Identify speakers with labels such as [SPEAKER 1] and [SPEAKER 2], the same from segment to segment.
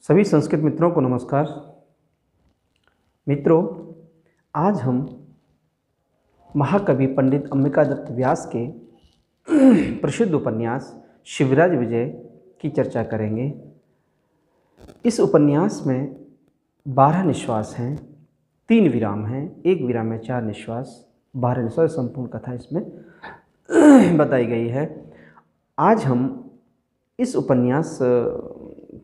[SPEAKER 1] सभी संस्कृत मित्रों को नमस्कार। मित्रों, आज हम महाकवि पंडित अंबिकादत्त व्यास के प्रसिद्ध उपन्यास शिवराज विजय की चर्चा करेंगे। इस उपन्यास में 12 निश्वास हैं, 3 विराम हैं, 1 विराम में 4 निश्वास, 12 निश्वास संपूर्ण कथा इसमें बताई गई है। आज हम इस उपन्यास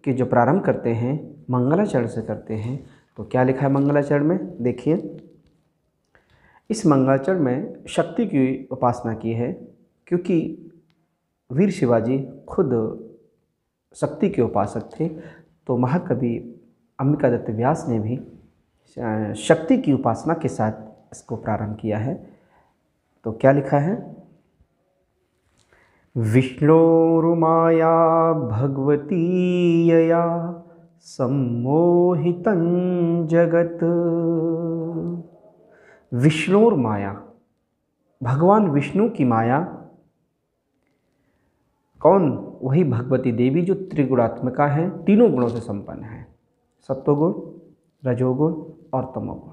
[SPEAKER 1] के जो प्रारंभ करते हैं मंगलाचरण से करते हैं। तो क्या लिखा है मंगलाचरण में, देखिए। इस मंगलाचरण में शक्ति की उपासना की है, क्योंकि वीर शिवाजी खुद शक्ति के उपासक थे। तो महाकवि अंबिकादत्त व्यास ने भी शक्ति की उपासना के साथ इसको प्रारंभ किया है। तो क्या लिखा है? विष्णोर्माया भगवती यया सम्मोहितं जगत। विष्णोर्माया, भगवान विष्णु की माया। कौन? वही भगवती देवी जो त्रिगुणात्मिका है, तीनों गुणों से संपन्न है, सत्वगुण, रजोगुण और तमोगुण।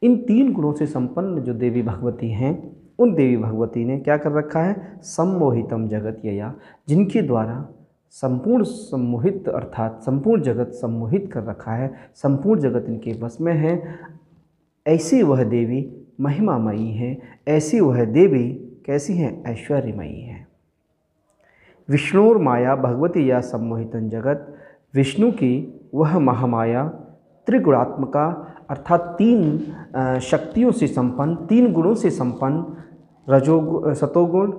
[SPEAKER 1] इन 3 गुणों से संपन्न जो देवी भगवती हैं, उन देवी भगवती ने क्या कर रखा है? सम्मोहितम जगत यया, जिनके द्वारा संपूर्ण सम्मोहित अर्थात संपूर्ण जगत सम्मोहित कर रखा है, संपूर्ण जगत इनके बस में है। ऐसी वह देवी महिमामयी है, ऐसी वह देवी कैसी है? ऐश्वर्यमयी है। विष्णुर माया भगवती या सम्मोहितन जगत, विष्णु की वह महामाया त्रिगुणात्मका अर्थात 3 शक्तियों से संपन्न, 3 गुणों से संपन्न, सतोगुण,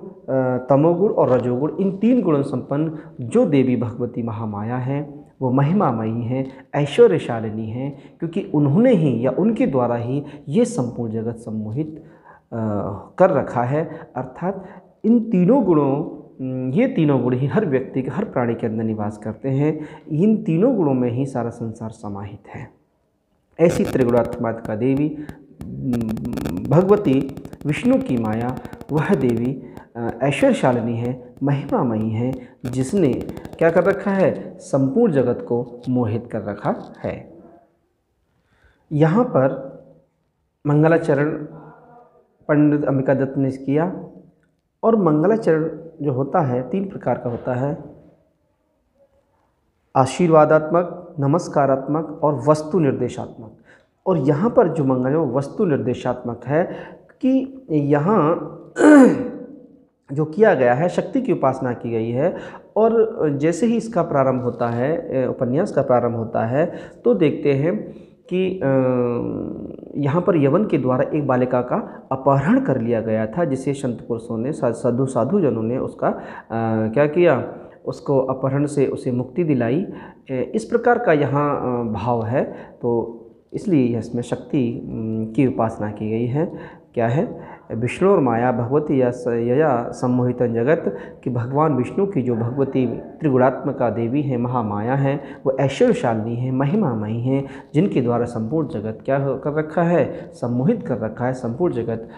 [SPEAKER 1] तमोगुण और रजोगुण, इन 3 गुणों से संपन्न जो देवी भगवती महामाया है वो महिमामयी है, ऐश्वर्यशालिनी है, क्योंकि उन्होंने ही या उनके द्वारा ही ये संपूर्ण जगत सम्मोहित कर रखा है। अर्थात इन तीनों गुणों, ये तीनों गुण ही हर व्यक्ति के, हर प्राणी के अंदर निवास करते हैं। इन तीनों गुणों में ही सारा संसार समाहित है। ऐसी त्रिगुणात्मिका देवी भगवती विष्णु की माया, वह देवी ऐश्वर्यशालिनी है, महिमामयी है, जिसने क्या कर रखा है? संपूर्ण जगत को मोहित कर रखा है। यहाँ पर मंगलाचरण पंडित अंबिकादत्त ने किया। और मंगलाचरण जो होता है 3 प्रकार का होता है, आशीर्वादात्मक, नमस्कारात्मक और वस्तु निर्देशात्मक। और यहाँ पर जो मंगल है वो वस्तु निर्देशात्मक है, कि यहाँ जो किया गया है शक्ति की उपासना की गई है। और जैसे ही इसका प्रारंभ होता है, उपन्यास का प्रारंभ होता है, तो देखते हैं कि यहाँ पर यवन के द्वारा एक बालिका का अपहरण कर लिया गया था, जिसे संत पुरुषों ने, साधु जनों ने उसका क्या किया? उसको अपहरण से उसे मुक्ति दिलाई। इस प्रकार का यहाँ भाव है। तो इसलिए इसमें शक्ति की उपासना की गई है। क्या है? विष्णुर माया भगवती यया सम्मोहितन जगत, कि भगवान विष्णु की जो भगवती त्रिगुणात्मिका देवी है, महामाया है, वो ऐश्वर्यशालिनी है, महिमामयी है, जिनके द्वारा संपूर्ण जगत क्या कर रखा है? सम्मोहित कर रखा है, संपूर्ण जगत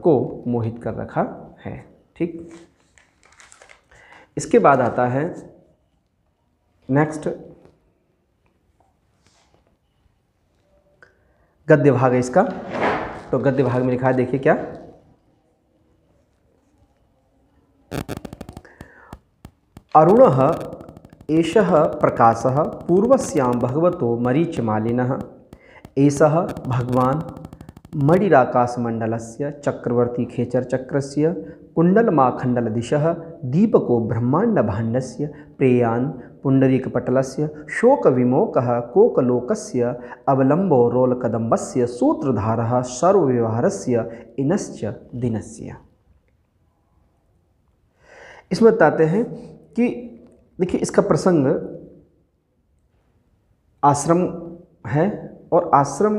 [SPEAKER 1] को मोहित कर रखा है। ठीक। इसके बाद आता है नेक्स्ट गद्य भाग है इसका। तो गद्य भाग में लिखा है, देखिए क्या? अरुणः एषः प्रकाशः पूर्वस्यां भगवतो मरीचिमालिनः, एषः भगवान् मणिराकाशमण्डलस्य चक्रवर्ती खेचरचक्रस्य कुण्डलमाखण्डलदिशः दीपको ब्रह्माण्डभाण्डस्य प्रेयान् पुण्डरीकपटलस्य शोकविमोकः कोकलोकस्य अवलम्बो रोलकदम्बस्य सूत्रधारः सर्वव्यवहारस्य इनश्च दिनस्य। इसमें बताते हैं कि देखिए, इसका प्रसंग आश्रम है, और आश्रम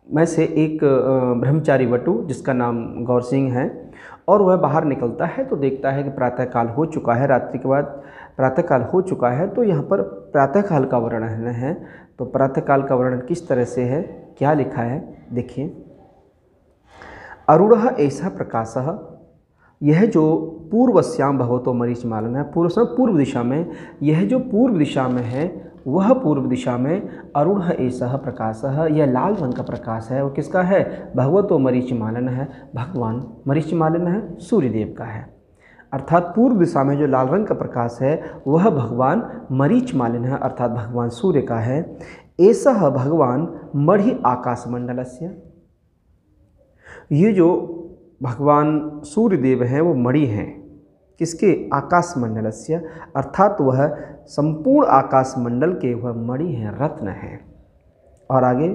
[SPEAKER 1] में से एक ब्रह्मचारी वटु जिसका नाम गौर सिंह है, और वह बाहर निकलता है तो देखता है कि प्रातःकाल हो चुका है, रात्रि के बाद प्रातःकाल हो चुका है। तो यहाँ पर प्रातःकाल का वर्णन है। तो प्रातःकाल का वर्णन किस तरह से है, क्या लिखा है, देखिए। अरुणः ऐसा प्रकाशः यह जो पूर्वस्याम भगवतो मरीच मालन है, पूर्व दिशा में, यह जो पूर्व दिशा में है वह पूर्व दिशा में अरुण ऐसा प्रकाशः, यह लाल रंग का प्रकाश है। और किसका है? भगवतो मरीच मालन है, भगवान मरीच मालन है, सूर्यदेव का है। अर्थात पूर्व दिशा में जो लाल रंग का प्रकाश है वह भगवान मरीच मालिन है, अर्थात भगवान सूर्य का है। ऐसा भगवान मढ़ि आकाशमंडलस्य, ये जो भगवान सूर्यदेव हैं वो मणि हैं, किसके? आकाशमंडलस्य, अर्थात वह संपूर्ण आकाशमंडल के वह मणि हैं, रत्न हैं। और आगे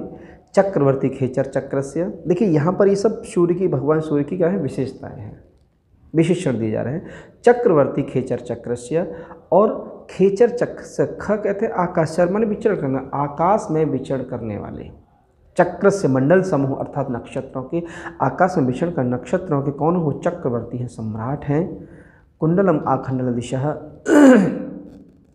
[SPEAKER 1] चक्रवर्ती खेचर चक्रस्य, देखिए यहाँ पर ये सब सूर्य की, भगवान सूर्य की क्या है? विशेषताएं हैं, विशेषण दिए जा रहे हैं। चक्रवर्ती खेचर चक्रस्य, और खेचर चक्र ख कहते हैं आकाश, माने विचरण करना, आकाश में विचरण करने वाले। चक्र से मंडल समूह अर्थात नक्षत्रों के, आकाश में विचरण कर नक्षत्रों के कौन हो? चक्रवर्ती हैं, सम्राट हैं। कुंडलम आखंडल दिशा,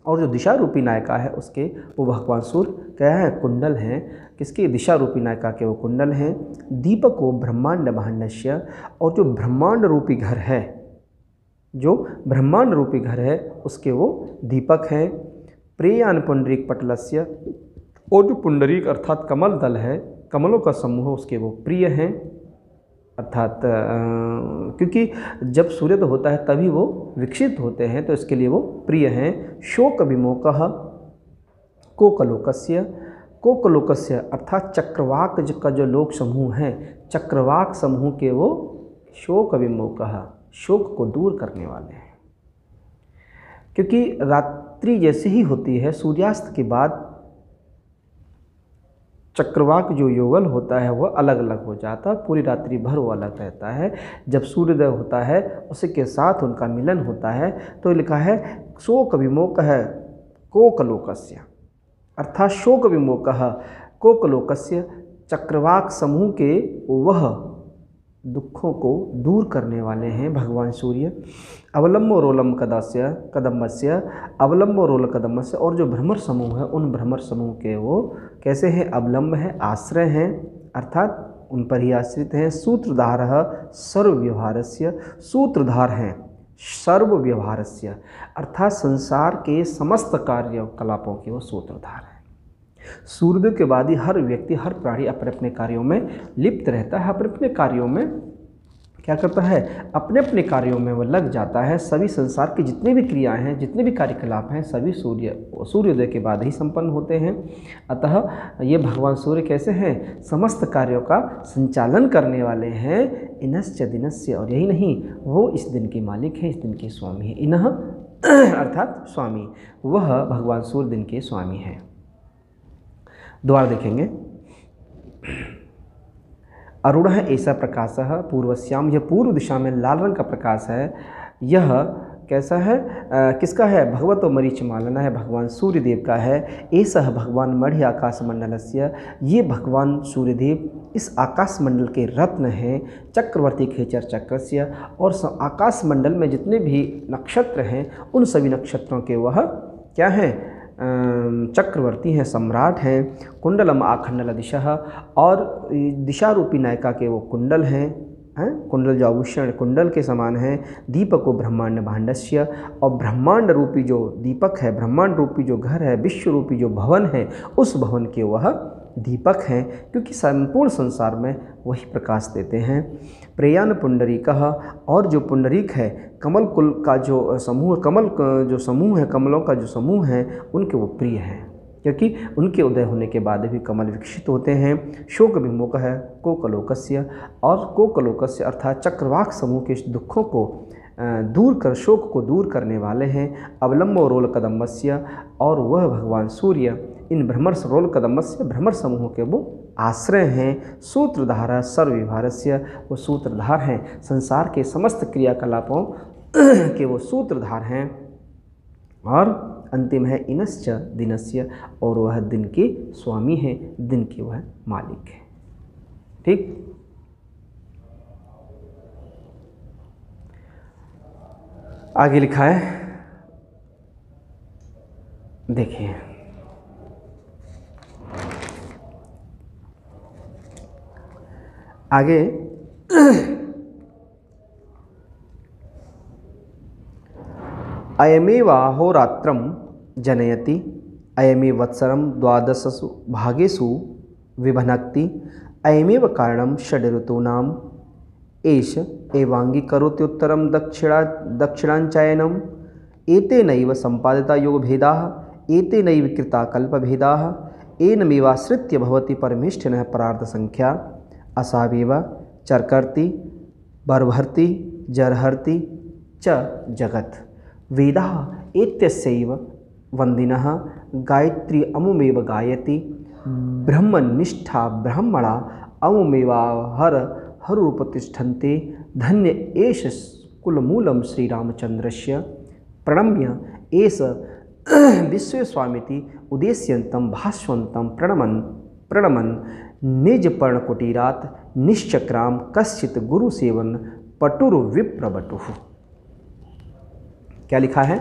[SPEAKER 1] और जो दिशा रूपी नायिका है उसके वो भगवान सूर्य क्या है? कुंडल हैं। किसकी? दिशा रूपी नायिका के वो कुंडल हैं। दीपको ब्रह्मांड भांडस्य, और जो ब्रह्मांड रूपी घर है, जो ब्रह्मांड रूपी घर है उसके वो दीपक हैं। प्रेयान पुंडरीक पटलस्य, और जो पुंडरीक अर्थात कमल दल है, कमलों का समूह उसके वो प्रिय हैं। अर्थात क्योंकि जब सूर्योदय होता है तभी वो विकसित होते हैं, तो इसके लिए वो प्रिय हैं। शोक विमोकः कोकलोकस्य, कोकलोकस्य अर्थात चक्रवाक का जो लोक समूह है, चक्रवाक समूह के वो शोक विमोकः, शोक को दूर करने वाले हैं। क्योंकि रात्रि जैसे ही होती है, सूर्यास्त के बाद चक्रवाक जो युगल होता है वह अलग अलग हो जाता है, पूरी रात्रि भर वो अलग रहता है। जब सूर्योदय होता है उसी के साथ उनका मिलन होता है। तो लिखा है शोक विमोकः कोकलोकस्य, अर्थात शोक विमोकः कोकलोकस्य, चक्रवाक समूह के वह दुखों को दूर करने वाले हैं भगवान सूर्य। अवलंबो रोलम कदम्बस्य, अवलंबो रोल कदम्बस्य, और जो भ्रमर समूह है उन भ्रमर समूह के वो कैसे हैं? अवलंब है, आश्रय हैं, अर्थात उन पर ही आश्रित हैं। सूत्रधारः सर्वव्यवहारस्य, सूत्रधार हैं सर्वव्यवहारस्य, अर्थात संसार के समस्त कार्यकलापों के वो सूत्रधार हैं। सूर्योदय के बाद ही हर व्यक्ति, हर प्राणी अपने अपने कार्यों में लिप्त रहता है, अपने अपने कार्यों में क्या करता है? अपने अपने कार्यों में वह लग जाता है। सभी संसार की जितनी भी क्रियाएं हैं, जितने भी कार्यकलाप हैं, सभी सूर्योदय के बाद ही संपन्न होते हैं। अतः ये भगवान सूर्य कैसे हैं? समस्त कार्यों का संचालन करने वाले हैं। इनश्च दिनस्य, और यही नहीं, वो इस दिन के मालिक हैं, इस दिन के स्वामी हैं। इनह अर्थात स्वामी, वह भगवान सूर्य दिन के स्वामी हैं। द्वार देखेंगे। अरुण है ऐसा प्रकाशः पूर्वस्याम, यह पूर्व दिशा में लाल रंग का प्रकाश है। यह कैसा है? किसका है? भगवतो मरीच मालन है, भगवान सूर्यदेव का है। ऐसा भगवान मढ़ि आकाशमंडलस्य, ये भगवान सूर्यदेव इस आकाशमंडल के रत्न हैं। चक्रवर्ती खेचर चक्रस्य, और आकाशमंडल में जितने भी नक्षत्र हैं उन सभी नक्षत्रों के वह क्या हैं? चक्रवर्ती हैं, सम्राट हैं। कुंडलम आखंडल दिशा, और दिशा रूपी नायिका के वो कुंडल हैं, कुंडल जो आभूषण कुंडल के समान है। दीपको ब्रह्मांड भांडस्य, और ब्रह्मांड रूपी जो दीपक है, ब्रह्मांड रूपी जो घर है, विश्व रूपी जो भवन है, उस भवन के वह दीपक हैं, क्योंकि संपूर्ण संसार में वही प्रकाश देते हैं। प्रेयान पुंडरीकः, और जो पुंडरीक है, कमल कुल का जो समूह, कमल जो समूह है, कमलों का जो समूह है, उनके वो प्रिय हैं, क्योंकि उनके उदय होने के बाद भी कमल विकसित होते हैं। शोक विमोकः है कोकलोकस्य, और कोकलोकस्य अर्थात चक्रवाक समूह के दुखों को दूर कर, शोक को दूर करने वाले हैं। अवलंबो रोल कदम्बस्य, और वह भगवान सूर्य इन भ्रमर रोल कदम्बस्य, भ्रमर समूह के वो आश्रय हैं। सूत्रधारा सर्वव्यवहारस्य, वो सूत्रधार हैं, संसार के समस्त क्रियाकलापों के वो सूत्रधार हैं। और अंतिम है इनश्च दिनस्य, और वह दिन के स्वामी हैं, दिन के वह मालिक हैं। ठीक, आगे लिखा है, देखिए आगे अयमेवाहोरात्रं जनयति अयमेव वत्सरं द्वादशसु भागेषु विभनक्ति अयमेव कारणं षड् ऋतूनाम् एष एवाङ्गीकरोत्युत्तरं दक्षिणाञ्चयनम् एतेनैव सम्पादिता योगभेदाः एतेनैव कृता कल्पभेदाः एनमेवाश्रित्य भवति परमेष्ठिनः परार्थसंख्या असावेव चरकर्ति बर्भर्ति जरहर्ति च जगत् वेदाः एत्यस्यैव वन्दिनः गायत्री अमुमेव गायति ब्रह्मनिष्ठा ब्राह्मणा अमुमेवाहररूपतिष्ठन्ते धन्य एष कुलमूलं श्रीरामचन्द्रस्य प्रणम्य एष विश्वेस्वामिति उद्देश्यन्तं भास्वन्तं प्रणमन् निजपर्णकुटीरात् निश्चक्राम कश्चित् गुरुसेवन पटुर्विप्रवटुः। क्या लिखा है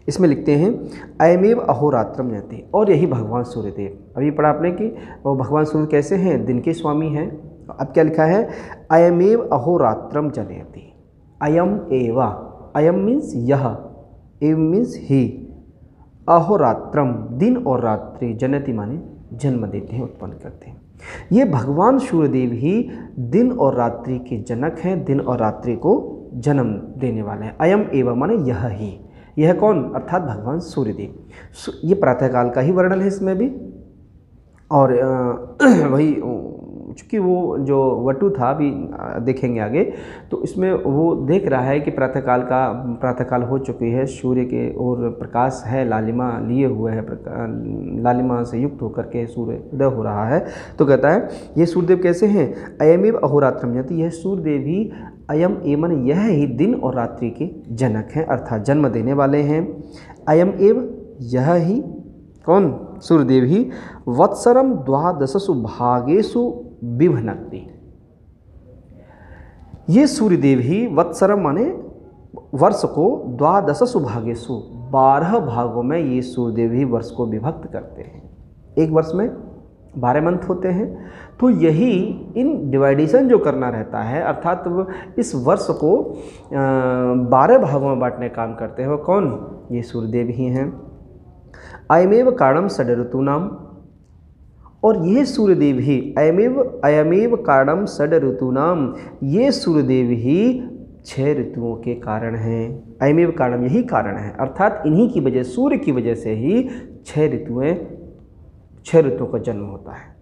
[SPEAKER 1] इसमें? लिखते हैं अयमेव अहोरात्रम जनयति, और यही भगवान सूर्यदेव। अभी पढ़ा आपने कि वो भगवान सूर्य कैसे हैं, दिन के स्वामी हैं। अब क्या लिखा है? अयमेव अहोरात्रम जनयति। अयम एव, अयम मीन्स यह, एव मीन्स ही, अहोरात्रम दिन और रात्रि, जनयति माने जन्म देते हैं, उत्पन्न करते हैं। ये भगवान सूर्यदेव ही दिन और रात्रि के जनक हैं, दिन और रात्रि को जन्म देने वाले हैं। अयम एव माने यह ही, यह कौन? अर्थात भगवान सूर्यदेव। ये प्रातःकाल का ही वर्णन है इसमें भी। और वही चूँकि वो जो वटु था, अभी देखेंगे आगे, तो इसमें वो देख रहा है कि प्रातःकाल हो चुकी है, सूर्य के और प्रकाश है, लालिमा लिए हुए है, लालिमा से युक्त होकर के सूर्य उदय हो रहा है। तो कहता है ये सूर्यदेव कैसे हैं? अयमेव अहोरात्रम जनयति, यह सूर्यदेव ही, अयम एमन यह ही दिन और रात्रि के जनक हैं, अर्थात जन्म देने वाले हैं। अयम एव यह ही, कौन? सूर्यदेव ही, वत्सरम द्वादशसु भागेषु विभनक्ति, ये सूर्यदेव ही वत्सरम माने वर्ष को, द्वादशसु भागेषु 12 भागों में ये सूर्यदेव ही वर्ष को विभक्त करते हैं। एक वर्ष में 12 मंथ होते हैं, तो यही इन डिवाइडेशन जो करना रहता है, अर्थात इस वर्ष को 12 भागों में बांटने का काम करते हैं, वो कौन? ये सूर्यदेव ही हैं। अयमेव कारणम षड् ऋतूनाम, और ये सूर्यदेव ही, अयमेव कारणम षड् ऋतूनाम, ये सूर्यदेव ही 6 ऋतुओं के कारण हैं। अयमेव कारणम, यही कारण है, अर्थात इन्हीं की वजह, सूर्य की वजह से ही 6 ऋतुओं का जन्म होता है।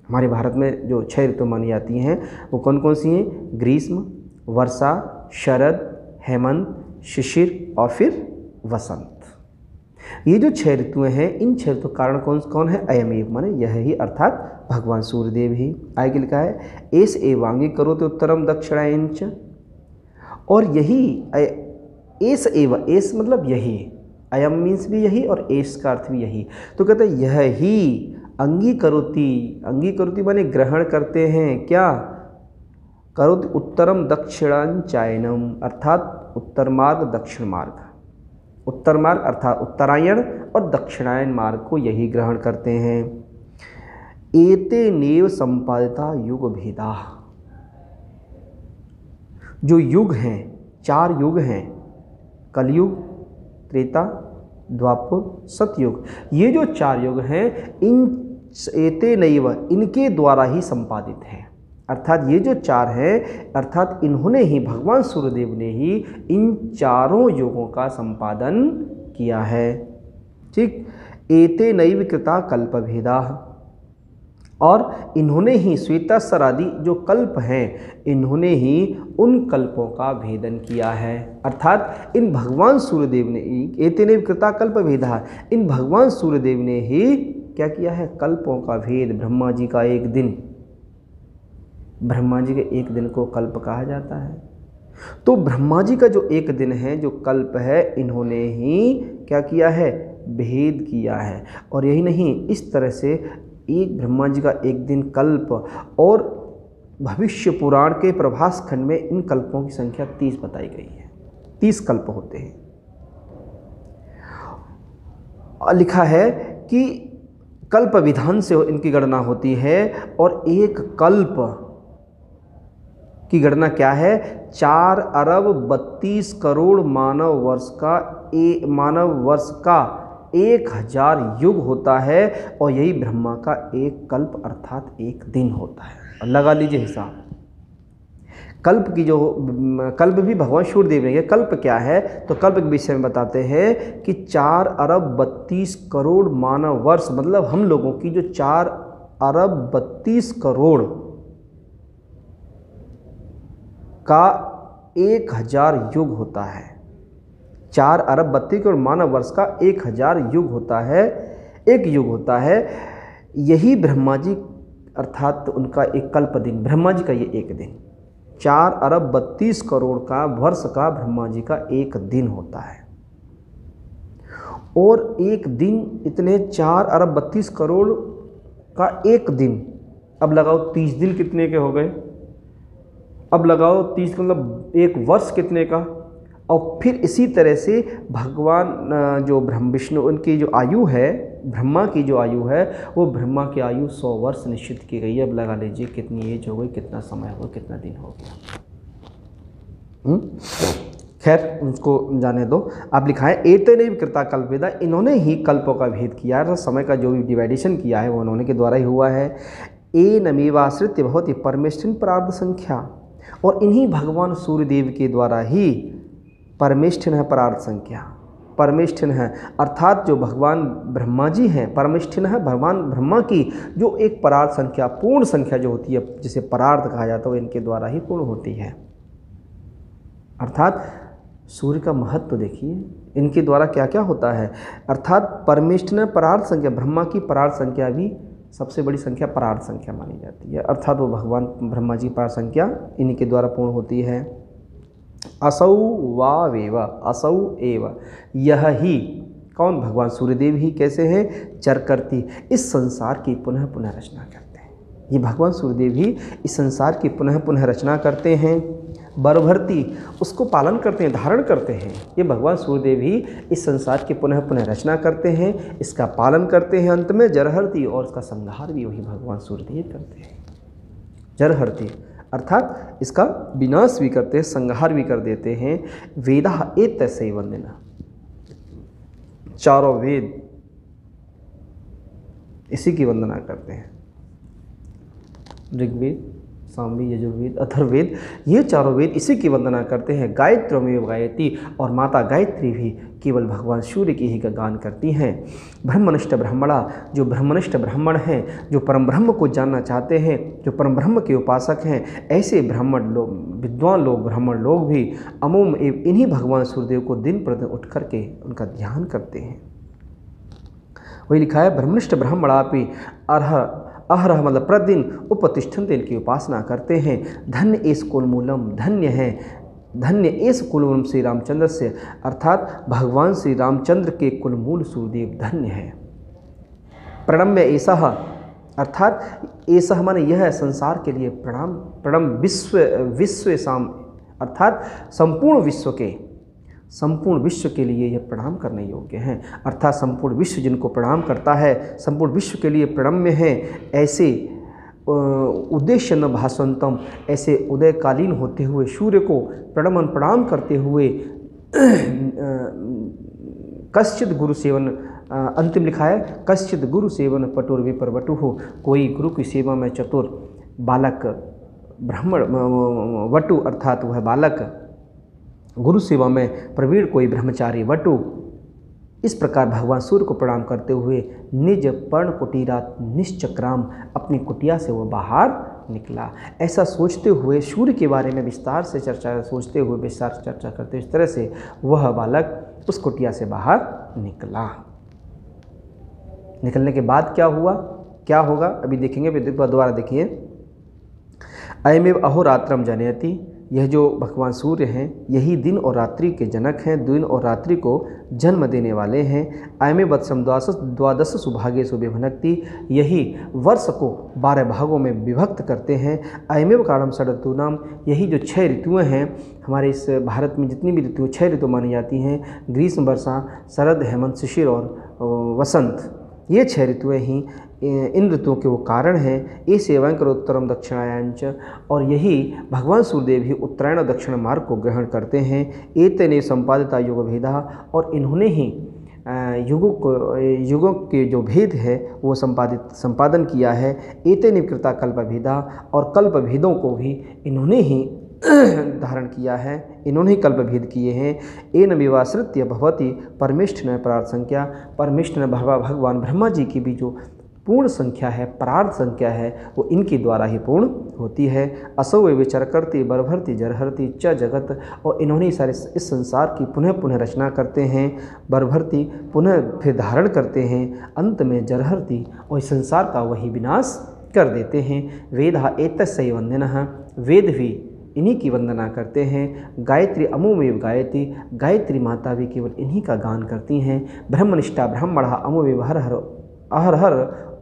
[SPEAKER 1] हमारे भारत में जो 6 ऋतु मानी जाती हैं वो कौन कौन सी हैं? ग्रीष्म, वर्षा, शरद, हेमंत, शिशिर और फिर वसंत। ये जो 6 ऋतुएं हैं, इन 6 ऋतु कारण कौन है? अयमेव माने यह ही, अर्थात भगवान सूर्यदेव ही। आगे लिखा है एस एवांगी करोति उत्तरम दक्षिणायंच, और यही एस एव, एस मतलब यही, अयम मीन्स भी यही और एस का अर्थ भी यही। तो कहते हैं यह ही अंगीकरोति माने ग्रहण करते हैं, क्या? करोति उत्तरम दक्षिणांचायनम, अर्थात उत्तर मार्ग दक्षिण मार्ग, उत्तर मार्ग अर्थात उत्तरायण और दक्षिणायन मार्ग को यही ग्रहण करते हैं। एतेनेव संपादिता युग भेदा, जो युग हैं, 4 युग हैं, कलयुग, त्रेता, द्वापर, सतयुग, ये जो 4 युग हैं, इन एतेनैव, इनके द्वारा ही संपादित है। अर्थात ये जो 4 हैं, अर्थात इन्होंने ही, भगवान सूर्यदेव ने ही इन 4 युगों का संपादन किया है। ठीक, एतेनैव कृता कल्पभेदा, और इन्होंने ही श्वेताश्वर आदि जो कल्प हैं, इन्होंने ही उन कल्पों का भेदन किया है। अर्थात इन भगवान सूर्यदेव ने, एतेनैव कृता कल्पभेदा, इन भगवान सूर्यदेव ने ही क्या किया है? कल्पों का भेद। ब्रह्मा जी का एक दिन, ब्रह्मा जी के एक दिन को कल्प कहा जाता है। तो ब्रह्मा जी का जो एक दिन है, जो कल्प है, इन्होंने ही क्या किया है? भेद किया है। और यही नहीं, इस तरह से एक ब्रह्मा जी का एक दिन कल्प, और भविष्य पुराण के प्रभास खंड में इन कल्पों की संख्या 30 बताई गई है। 30 कल्प होते हैं। लिखा है कि कल्प विधान से इनकी गणना होती है, और एक कल्प की गणना क्या है? 4 अरब 32 करोड़ मानव वर्ष का 1000 युग होता है और यही ब्रह्मा का एक कल्प अर्थात एक दिन होता है। और लगा लीजिए हिसाब, कल्प की जो कल्प भी भगवान सूर्यदेव ने, कल्प क्या है तो कल्प के विषय में बताते हैं कि 4 अरब 32 करोड़ मानव वर्ष, मतलब हम लोगों की जो 4 अरब 32 करोड़ का 1000 युग होता है। 4 अरब 32 करोड़ मानव वर्ष का 1000 युग होता है, एक युग होता है। यही ब्रह्मा जी अर्थात उनका एक कल्प दिन, ब्रह्मा जी का ये एक दिन 4 अरब 32 करोड़ का वर्ष का ब्रह्मा जी का एक दिन होता है। और एक दिन इतने 4 अरब 32 करोड़ का एक दिन, अब लगाओ 30 दिन कितने के हो गए, अब लगाओ 30 मतलब एक वर्ष कितने का। और फिर इसी तरह से भगवान जो ब्रह्म विष्णु उनकी जो आयु है, ब्रह्मा की जो आयु है वो ब्रह्मा की आयु 100 वर्ष निश्चित की गई है। अब लगा लीजिए कितनी एज हो गई, कितना समय हो गया, कितना दिन हो गया। खैर उसको जाने दो। अब लिखा है एतेनैव कृता कल्पवेदा, इन्होंने ही कल्पों का भेद किया है, समय का जो भी डिवाइडेशन किया है वो उन्होंने के द्वारा ही हुआ है। एनमेवाश्रित्य भवति परमेष्ठिन प्रार्थ संख्या, और इन्हीं भगवान सूर्यदेव के द्वारा ही परमेष्ठिन है परार्थ संख्या, परमेष्ठिन है अर्थात जो भगवान ब्रह्मा जी हैं, परमेष्ठिन है भगवान ब्रह्मा की जो एक परार्थ संख्या, पूर्ण संख्या जो होती है जिसे परार्थ कहा जाता है, वो इनके द्वारा ही पूर्ण होती है। अर्थात सूर्य का महत्व तो देखिए, इनके द्वारा क्या क्या होता है। अर्थात परमेष्ठिन है परार्थ संख्या, ब्रह्मा की परार्थ संख्या भी सबसे बड़ी संख्या परार्थ संख्या मानी जाती है। अर्थात वो भगवान ब्रह्मा जी परार्थ संख्या इन्हीं के द्वारा पूर्ण होती है। असौ वावेव, असौ एव, यह ही कौन, भगवान सूर्यदेव ही कैसे हैं, चरकर्ती, इस संसार की पुनः पुनः रचना करते हैं। ये भगवान सूर्यदेव ही इस संसार की पुनः पुनः रचना करते हैं। बरभरती, उसको पालन करते हैं, धारण करते हैं। ये भगवान सूर्यदेव ही इस संसार की पुनः पुनः रचना करते हैं, इसका पालन करते हैं। अंत में जरहरती, और इसका संहार भी वही भगवान सूर्यदेव करते हैं। जरहरती अर्थात इसका विनाश भी करते हैं, संहार भी कर देते हैं। वेदा एतस्य वंदना, चारों वेद इसी की वंदना करते हैं। ऋग्वेद, सामवेद, यजुर्वेद, अथर्ववेद, ये चारों वेद इसी की वंदना करते हैं। गायत्रीमेव गायति, और माता गायत्री भी केवल भगवान सूर्य की ही गान करती हैं। ब्रह्मनिष्ठ ब्राह्मणा, जो ब्रह्मनिष्ठ ब्राह्मण हैं, जो परम ब्रह्म को जानना चाहते हैं, जो परम ब्रह्म के उपासक हैं, ऐसे ब्राह्मण लोग, विद्वान लोग, ब्राह्मण लोग भी अमोम एवं इन्हीं भगवान सूर्यदेव को दिन प्रतिदिन उठ करके उनका ध्यान करते हैं। वही लिखा है ब्रह्मनिष्ठ ब्राह्मणापि अहरह मतलब प्रतिदिन उपतिष्ठन्ते, इनकी उपासना करते हैं। धन्य एस कुलमूलम, धन्य है, धन्य एस कुलमूलम श्री रामचंद्र से, अर्थात भगवान श्री रामचंद्र के कुलमूल सूर्यदेव धन्य है। प्रणम्य ऐसा, अर्थात ऐसा माने यह है संसार के लिए प्रणाम, प्रणम विश्व साम, अर्थात संपूर्ण विश्व के, संपूर्ण विश्व के लिए यह प्रणाम करने योग्य हैं। अर्थात संपूर्ण विश्व जिनको प्रणाम करता है, संपूर्ण विश्व के लिए प्रणम्य है। ऐसे उद्देश्य न भास्वंतम, ऐसे उदयकालीन होते हुए सूर्य को प्रणाम करते हुए कश्चित गुरु सेवन, अंतिम लिखा है कश्चित गुरु सेवन पटुर विप्रवटु हो, कोई गुरु की सेवा में चतुर बालक ब्राह्मण वटु, अर्थात वह बालक गुरु सेवा में प्रवीण कोई ब्रह्मचारी वटु। इस प्रकार भगवान सूर्य को प्रणाम करते हुए निज पर्ण कुटीरात निश्चक्राम, अपनी कुटिया से वह बाहर निकला। ऐसा सोचते हुए सूर्य के बारे में विस्तार से चर्चा, सोचते हुए विस्तार से चर्चा करते, इस तरह से वह बालक उस कुटिया से बाहर निकला। निकलने के बाद क्या हुआ, क्या होगा अभी देखेंगे, दोबारा देखिए। अयमेव अहोरात्रम जनयति, यह जो भगवान सूर्य हैं यही दिन और रात्रि के जनक हैं, दिन और रात्रि को जन्म देने वाले हैं। अयमे वत्सम द्वादश सुभागेषु विभक्ति, यही वर्ष को 12 भागों में विभक्त करते हैं। अयमेव कारणम षड ऋतूनाम, यही जो 6 ऋतुएँ हैं हमारे इस भारत में, जितनी भी ऋतु 6 ऋतु मानी जाती हैं, ग्रीष्म, वर्षा, शरद, हेमंत, शिशिर और वसंत, ये 6 ऋतुएँ ही इन ऋतुओं के वो कारण हैं। ये सेवाएं करो उत्तरम दक्षिणायांच, और यही भगवान सूर्यदेव ही उत्तरायण और दक्षिण मार्ग को ग्रहण करते हैं। एतेने संपादिता युग भेदा, और इन्होंने ही युगों के जो भेद है वो संपादन किया है। एतेने कृता कल्प भेदा, और कल्प भेदों को भी इन्होंने ही धारण किया है, इन्होंने ही कल्प भेद किए हैं। एन विवाश्रित्य भवती परमेष्ठ न परार्थ संख्या, परमेष्ठ न भगवान ब्रह्मा जी की भी जो पूर्ण संख्या है, परार्थ संख्या है, वो इनके द्वारा ही पूर्ण होती है। असौ वे विचार करती बरभरती जरहरती च जगत, और इन्होंने सारे इस संसार की पुनः पुनः रचना करते हैं, बरभरती पुनः फिर धारण करते हैं, अंत में जरहरती, और इस संसार का वही विनाश कर देते हैं। वेदा एतस्य वंदनः, वेद भी इन्हीं की वंदना करते हैं। गायत्री अमुमेव गायती, गायत्री माता भी केवल इन्हीं का गान करती हैं। ब्रह्मनिष्ठा ब्राह्मणः अमुमेव हर हर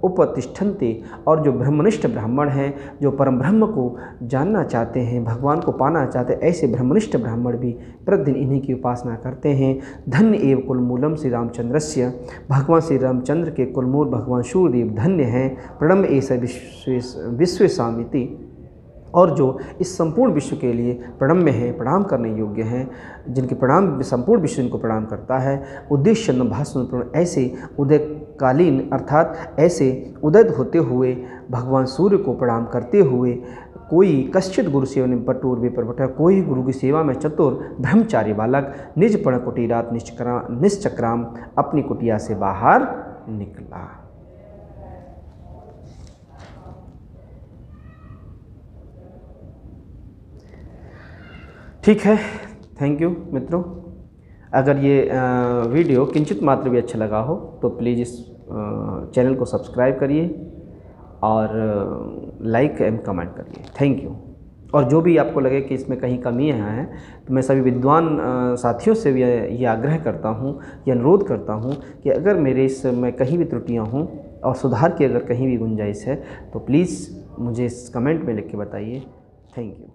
[SPEAKER 1] उपतिष्ठन्ते, और जो ब्रह्मनिष्ठ ब्राह्मण हैं, जो परम ब्रह्म को जानना चाहते हैं, भगवान को पाना चाहते हैं, ऐसे ब्रह्मनिष्ठ ब्राह्मण भी प्रतिदिन इन्हीं की उपासना करते हैं। धन्य एव कुलमूलम श्री रामचंद्रस्य, भगवान श्री रामचंद्र के कुलमूल भगवान सूर्यदेव धन्य हैं। प्रणम एस विश्वेशामिति, और जो इस संपूर्ण विश्व के लिए प्रणम्य है, प्रणाम करने योग्य हैं, जिनके प्रणाम संपूर्ण विश्व इनको प्रणाम करता है। उद्देश्य भास्वपूर्ण, ऐसे उदयकालीन अर्थात ऐसे उदय होते हुए भगवान सूर्य को प्रणाम करते हुए कोई कश्चित गुरु सेवन पटूर विप्रवट, कोई गुरु की सेवा में चतुर ब्रह्मचारी बालक निज पण कुटीरात निश्चक्राम, अपनी कुटिया से बाहर निकला। ठीक है, थैंक यू मित्रों। अगर ये वीडियो किंचित मात्र भी अच्छा लगा हो तो प्लीज़ इस चैनल को सब्सक्राइब करिए और लाइक एंड कमेंट करिए। Thank you. और जो भी आपको लगे कि इसमें कहीं कमियां हैं तो मैं सभी विद्वान साथियों से भी ये आग्रह करता हूँ, ये अनुरोध करता हूँ कि अगर मेरे इसमें कहीं भी त्रुटियाँ हों और सुधार की अगर कहीं भी गुंजाइश है तो प्लीज़ मुझे इस कमेंट में लिख के बताइए। Thank you.